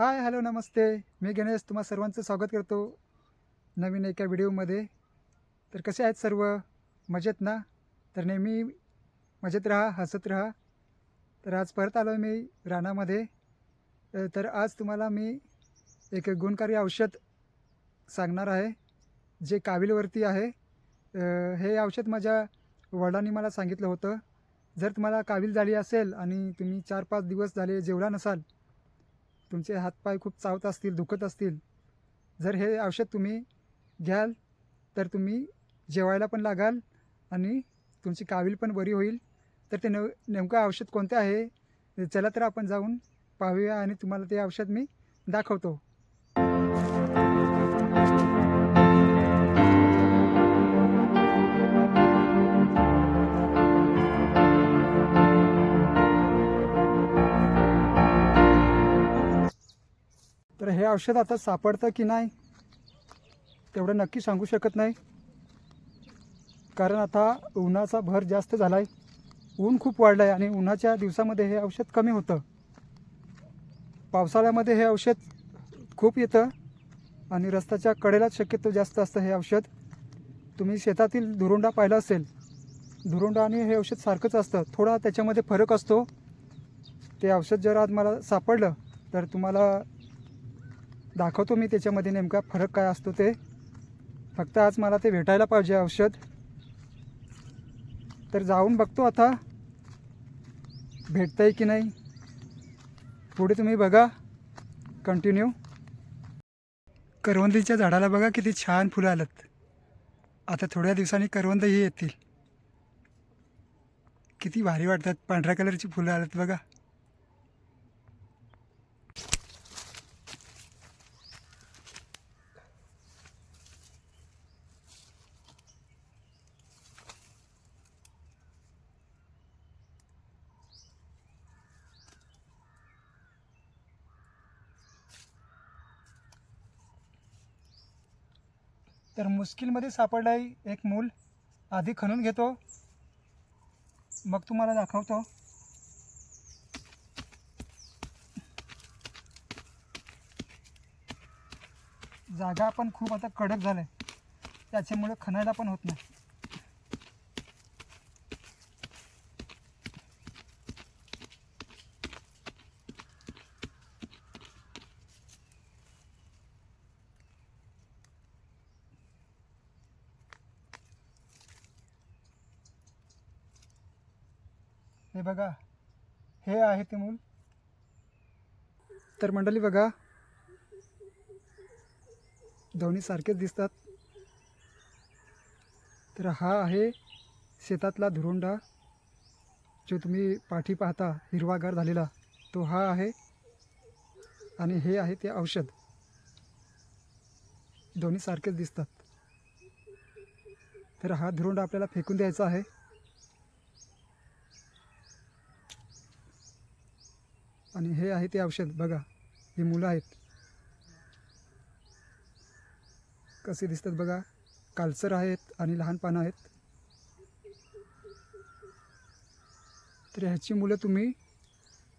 हाय, hello, नमस्ते. मी गणेश तुम्हा सर्वांचं स्वागत करतो नवीन एका व्हिडिओमध्ये. तर कसे आहेत सर्व? मजेत ना? तर नेहमी मजेत राहा, हसत राहा. तर आज परत आलो आहे मी रानामध्ये. तर आज तुम्हाला मी एक गुणकारी औषध सांगणार आहे, जे काविलवरती आहे. हे औषध माझ्या वडिलांनी मला सांगितलं होतं. जर तुम्हाला कावील झाली असेल आणि तुम्ही 4-5 दिवस झाले जेवला नसाल, तुमचे हातपाय खूप चावत असतील, दुखत असतील, जर हे औषध तुम्ही घ्याल तर तुम्ही जेवायला पण लागाल आणि तुमची कावील पण बरी होईल. तर ते नेमकं औषध कोणतं आहे, चला तर आपण जाऊन पाहूया आणि तुम्हाला ते औषध मी दाखवतो. तर हे औषध आता सापडतं की नाही तेवढं नक्की सांगू शकत नाही, कारण आता उन्हाचा भर जास्त झाला आहे. ऊन खूप वाढलं आहे आणि उन्हाच्या दिवसामध्ये हे औषध कमी होतं. पावसाळ्यामध्ये हे औषध खूप येतं आणि रस्त्याच्या कडेलाच शक्यतो जास्त असतं हे औषध. तुम्ही शेतातील धुरोंडा पाहिला असेल, धुरोंडा आणि हे औषध सारखंच असतं, थोडा त्याच्यामध्ये फरक असतो. ते औषध जर आज मला सापडलं तर तुम्हाला दाखवतो मी त्याच्यामध्ये नेमका फरक काय असतो ते. फक्त आज मला ते भेटायला पाहिजे औषध. तर जाऊन बघतो आता भेटतंय की नाही. पुढे तुम्ही बघा, कंटिन्यू. करवंदीच्या झाडाला बघा किती छान फुलं आलं. आता थोड्या दिवसांनी करवंदही येतील. किती भारी वाटतात, पांढऱ्या कलरची फुलं आल्यात बघा. तर मुश्किलमध्ये सापडलाय एक मूल. आधी खणून घेतो, मग तुम्हाला दाखवतो. जागा पण खूप आता कडक झालाय, त्याच्यामुळे खणायला पण होत नाही. हे बघा, हे आहे ते मूल. तर मंडळी बघा, दोन्ही सारखेच दिसतात. तर हा आहे शेतातला धुरोंडा, जो तुम्ही पाठी पाहता हिरवागार झालेला, तो हा आहे. आणि हे आहे ते औषध. दोन्ही सारखेच दिसतात. तर हा धुरोंडा आपल्याला फेकून द्यायचा आहे. आणि हे आहे ते औषध. बघा, ही मुलं आहेत, कसे दिसतात बघा. कालसर आहेत आणि लहान पानं आहेत. तर ह्याची मुलं तुम्ही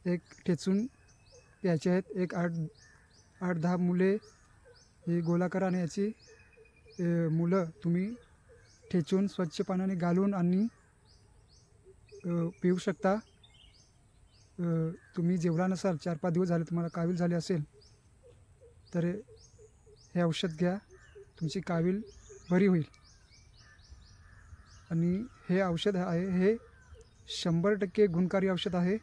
एक ठेचून प्यायची आहेत. एक 8-10 मुले ही गोलाकार, आणि याची मुलं तुम्ही ठेचून स्वच्छ पाण्याने घालून आणि पिऊ शकता. तुम्ही जेवला नसाल, 4-5 दिवस झाले, तुम्हाला कावील झाली असेल, तर हे औषध घ्या, तुमची कावील बरी होईल. आणि हे औषध आहे, हे 100% गुणकारी औषध आहे,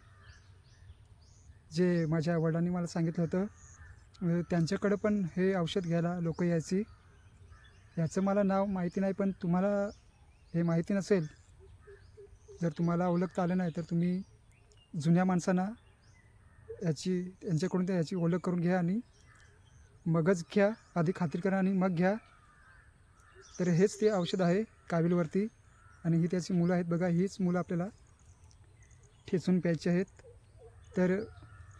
जे माझ्या वडिलांनी मला सांगितलं होतं. त्यांच्याकडं पण हे औषध घ्यायला लोक यायची. याचं मला नाव माहिती नाही, पण तुम्हाला हे माहिती नसेल, जर तुम्हाला ओळखता आलं नाही, तर तुम्ही जुन्या माणसांना यांच्याकडून याची ओळख करून घ्या आणि मगच घ्या. आधी खात्री करा आणि मग घ्या. तर हेच ते औषध आहे कावीलवरती. आणि ही त्याची मुलं आहेत बघा. हीच मुलं आपल्याला ठेचून प्यायची आहेत. तर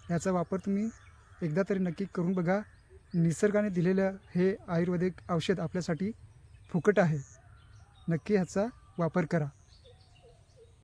ह्याचा वापर तुम्ही एकदा तरी नक्की करून बघा. निसर्गाने दिलेलं हे आयुर्वेदिक औषध आपल्यासाठी फुकट आहे. नक्की ह्याचा वापर करा.